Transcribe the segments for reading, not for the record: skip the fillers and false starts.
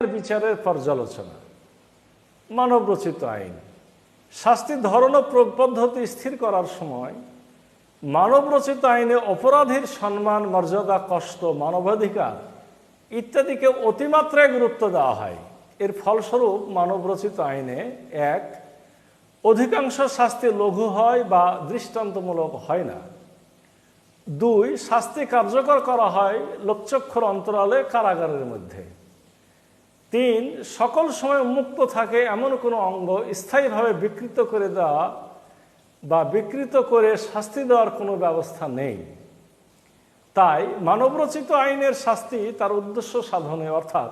বিচারের পর্যালোচনা। মানবরচিত আইন শাস্তির ধরন ও প্রয়োগ পদ্ধতি স্থির করার সময় মানবরচিত আইনে অপরাধীর সম্মান, মর্যাদা, কষ্ট, মানবাধিকার ইত্যাদিকে অতিমাত্রায় গুরুত্ব দেওয়া হয়। এর ফলস্বরূপ মানবরচিত আইনে এক, অধিকাংশ শাস্তি লঘু হয় বা দৃষ্টান্তমূলক হয় না। দুই, শাস্তি কার্যকর করা হয় লোকচক্ষুর অন্তরালে কারাগারের মধ্যে। তিন, সকল সময় মুক্ত থাকে এমন কোনো অঙ্গ স্থায়ীভাবে বিকৃত করে দেওয়া বা বিকৃত করে শাস্তি দেওয়ার কোনো ব্যবস্থা নেই। তাই মানবরচিত আইনের শাস্তি তার উদ্দেশ্য সাধনে অর্থাৎ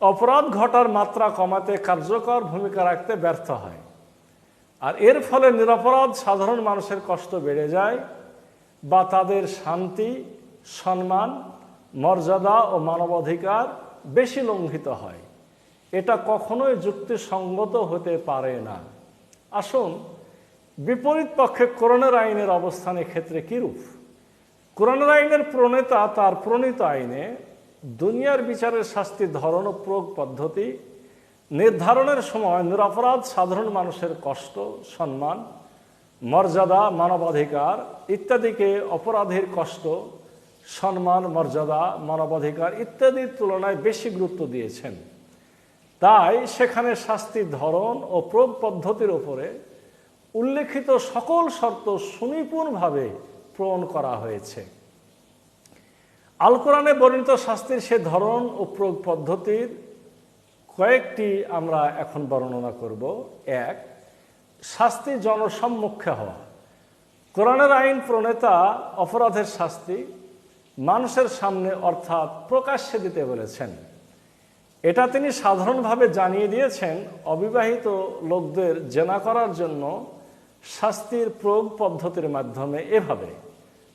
অপরাধ ঘটার মাত্রা কমাতে কার্যকর ভূমিকা রাখতে ব্যর্থ হয়। আর এর ফলে নিরপরাধ সাধারণ মানুষের কষ্ট বেড়ে যায় বা তাদের শান্তি, সম্মান, মর্যাদা ও মানবাধিকার বেশি লঙ্ঘিত হয়। এটা কখনোই যুক্তিসঙ্গত হতে পারে না। আসুন বিপরীত পক্ষে কোরআনের আইনের অবস্থান ক্ষেত্রে কীরূপ। কোরআনের আইনের প্রণেতা তার প্রণীত আইনে দুনিয়ার বিচারের শাস্তির ধরন ও প্রয়োগ পদ্ধতি নির্ধারণের সময় নিরপরাধ সাধারণ মানুষের কষ্ট, সম্মান, মর্যাদা, মানবাধিকার ইত্যাদিকে অপরাধীর কষ্ট, সম্মান, মর্যাদা, মানবাধিকার ইত্যাদির তুলনায় বেশি গুরুত্ব দিয়েছেন। তাই সেখানে শাস্তির ধরন ও প্রয়োগ পদ্ধতির উপরে উল্লেখিত সকল শর্ত সুনিপুণভাবে প্রণয়ন করা হয়েছে। আল কোরআনে বর্ণিত শাস্তির সে ধরন ও প্রয়োগ পদ্ধতির কয়েকটি আমরা এখন বর্ণনা করব। এক, শাস্তি জনসম্মুখে হওয়া। কোরআনের আইন প্রণেতা অপরাধের শাস্তি মানুষের সামনে অর্থাৎ প্রকাশ্যে দিতে বলেছেন। এটা তিনি সাধারণভাবে জানিয়ে দিয়েছেন অবিবাহিত লোকদের জেনা করার জন্য শাস্তির প্রয়োগ পদ্ধতির মাধ্যমে এভাবে।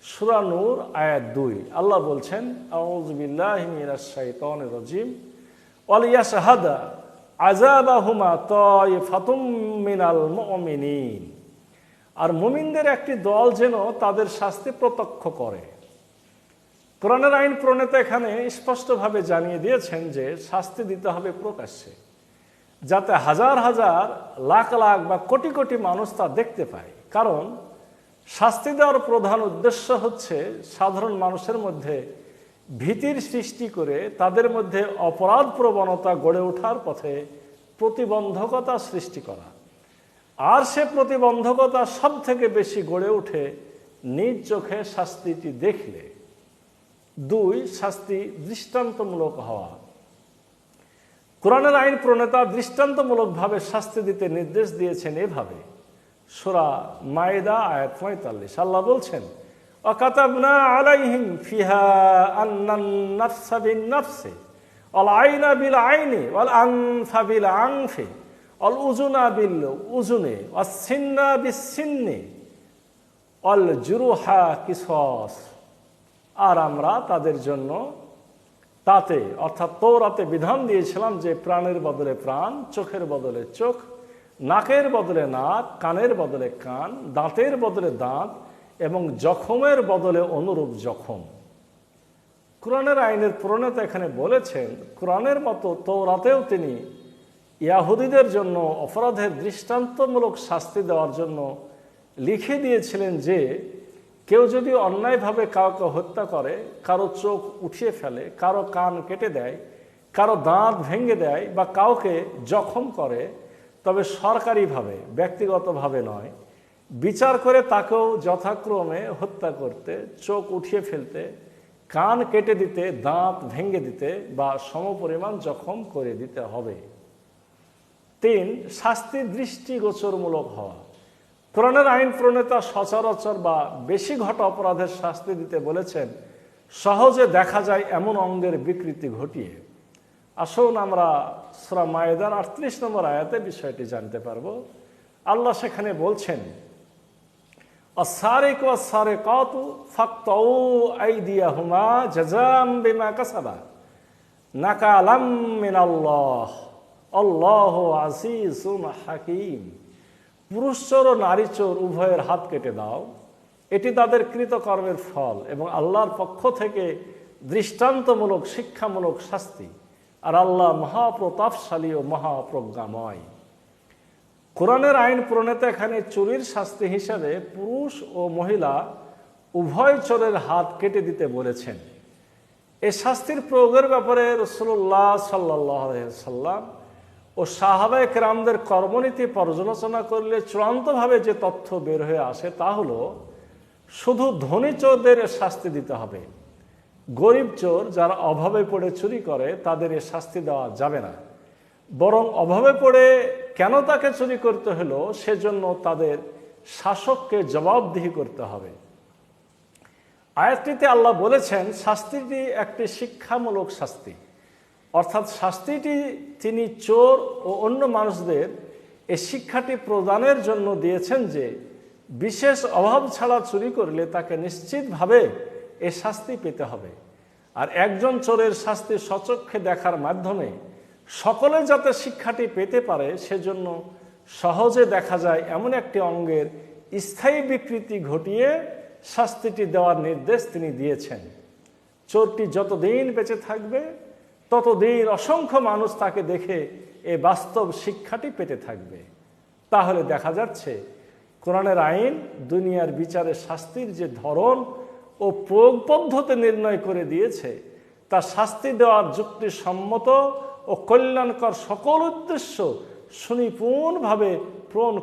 সূরা নূর আয়াত ২ আল্লাহ বলছেন, আউযু বিল্লাহি মিনাশ শাইতানির রাজিম ওয়াল ইয়াশহাদা আযাবাহুমা তায়ফাতুম মিনাল মুমিনিন। আর মুমিনদের একটি দল যেন তাদের শাস্তি প্রত্যক্ষ করে। কোরআনের আইন প্রণেতা এখানে স্পষ্টভাবে জানিয়ে দিয়েছেন যে শাস্তি দিতে হবে প্রকাশ্যে, যাতে হাজার হাজার, লাখ লাখ বা কোটি কোটি মানুষ তা দেখতে পায়। কারণ শাস্তি দেওয়ার প্রধান উদ্দেশ্য হচ্ছে সাধারণ মানুষের মধ্যে ভীতির সৃষ্টি করে তাদের মধ্যে অপরাধ প্রবণতা গড়ে ওঠার পথে প্রতিবন্ধকতা সৃষ্টি করা। আর সে প্রতিবন্ধকতা সব থেকে বেশি গড়ে ওঠে নিজ চোখে শাস্তিটি দেখলে। দুই, শাস্তি দৃষ্টান্তমূলক হওয়া। কোরআনের আইন প্রণেতা দৃষ্টান্তমূলকভাবে শাস্তি দিতে নির্দেশ দিয়েছেন এভাবে। সূরা মায়েদা আয়াত ৪৫ আল্লাহ বলছেন, ওয়াকাতাবনা আলাইহিম ফিহা আন্নান নাফসা বিন-নাফসি ওয়াল আইনা বিল আইনি ওয়াল আনফা বিল আনফি ওয়াল উযুনা বিল উযুনি ওয়াস সিন্না বিস সিন্নি ওয়াল জুরুহা কিসাস। আর আমরা তাদের জন্য তাতে অর্থাৎ তৌরাতে বিধান দিয়েছিলাম যে প্রাণের বদলে প্রাণ, চোখের বদলে চোখ, নাকের বদলে নাক, কানের বদলে কান, দাঁতের বদলে দাঁত এবং জখমের বদলে অনুরূপ জখম। কোরআনের আইনের প্রণেতা এখানে বলেছেন, কোরআনের মতো তৌরাতেও তিনি ইয়াহুদীদের জন্য অপরাধের দৃষ্টান্তমূলক শাস্তি দেওয়ার জন্য লিখে দিয়েছিলেন যে কেউ যদি অন্যায়ভাবে কাউকে হত্যা করে, কারো চোখ উঠিয়ে ফেলে, কারো কান কেটে দেয়, কারো দাঁত ভেঙে দেয় বা কাউকে জখম করে, তবে সরকারিভাবে, ব্যক্তিগতভাবে নয়, বিচার করে তাকেও যথাক্রমে হত্যা করতে, চোখ উঠিয়ে ফেলতে, কান কেটে দিতে, দাঁত ভেঙে দিতে বা সমপরিমাণ জখম করে দিতে হবে। তিন, শাস্তি দৃষ্টিগোচরমূলক হওয়া। কোরআনের আইন প্রণেতা সচরাচর বা বেশি ঘটা অপরাধের শাস্তি দিতে বলেছেন সহজে দেখা যায় এমন অঙ্গের বিকৃতি ঘটিয়ে। আসুন আমরা সূরা মায়েদার ৩৮ নম্বর আয়াতে বিষয়টি জানতে পারব। আল্লাহ সেখানে বলছেন, আস-সারিকু ওয়াস-সারিকাতু ফাকতাউ আইদিয়াহুমা জাযাআম বিমা কাসাবা নাকালাম মিনাল্লাহ আল্লাহু আজিজুন হাকীম। পুরুষ চোর ও নারী চোর উভয়ের হাত কেটে দাও, এটি তাদের কৃতকর্মের ফল এবং আল্লাহর পক্ষ থেকে দৃষ্টান্তমূলক শিক্ষামূলক শাস্তি। আর আল্লাহ মহাপ্রতাপশালী ও মহাপ্রজ্ঞাময়। কোরআনের আইন প্রণেতা এখানে চুরির শাস্তি হিসাবে পুরুষ ও মহিলা উভয় চোরের হাত কেটে দিতে বলেছেন। এই শাস্তির প্রয়োগের ব্যাপারে রাসূলুল্লাহ সাল্লাল্লাহু আলাইহি সাল্লাম ও সাহাবায়ে কেরামদের কর্মনীতি পর্যালোচনা করলে চূড়ান্তভাবে যে তথ্য বের হয়ে আসে তা হলো, শুধু ধনী চোরদের শাস্তি দিতে হবে, গরিব চোর যারা অভাবে পড়ে চুরি করে তাদের এ শাস্তি দেওয়া যাবে না। বরং অভাবে পড়ে কেন তাকে চুরি করতে হলো সেজন্য তাদের শাসককে জবাবদিহি করতে হবে। আয়াতটিতে আল্লাহ বলেছেন শাস্তিটি একটি শিক্ষামূলক শাস্তি, অর্থাৎ শাস্তিটি তিনি চোর ও অন্য মানুষদের এই শিক্ষাটি প্রদানের জন্য দিয়েছেন যে বিশেষ অভাব ছাড়া চুরি করলে তাকে নিশ্চিতভাবে এ শাস্তি পেতে হবে। আর একজন চোরের শাস্তি সচক্ষে দেখার মাধ্যমে সকলে যাতে শিক্ষাটি পেতে পারে সেজন্য সহজে দেখা যায় এমন একটি অঙ্গের স্থায়ী বিকৃতি ঘটিয়ে শাস্তিটি দেওয়ার নির্দেশ তিনি দিয়েছেন। চোরটি যতদিন বেঁচে থাকবে ততদিন অসংখ্য মানুষ তাকে দেখে এ বাস্তব শিক্ষাটি পেতে থাকবে। তাহলে দেখা যাচ্ছে কোরআনের আইন দুনিয়ার বিচারে শাস্তির যে ধরন ও প্রয়োগ পদ্ধতি নির্ণয় করে দিয়েছে তা শাস্তি দেওয়ার যুক্তিসম্মত ও কল্যাণকর সকল উদ্দেশ্য সুনিপুণভাবে পূরণ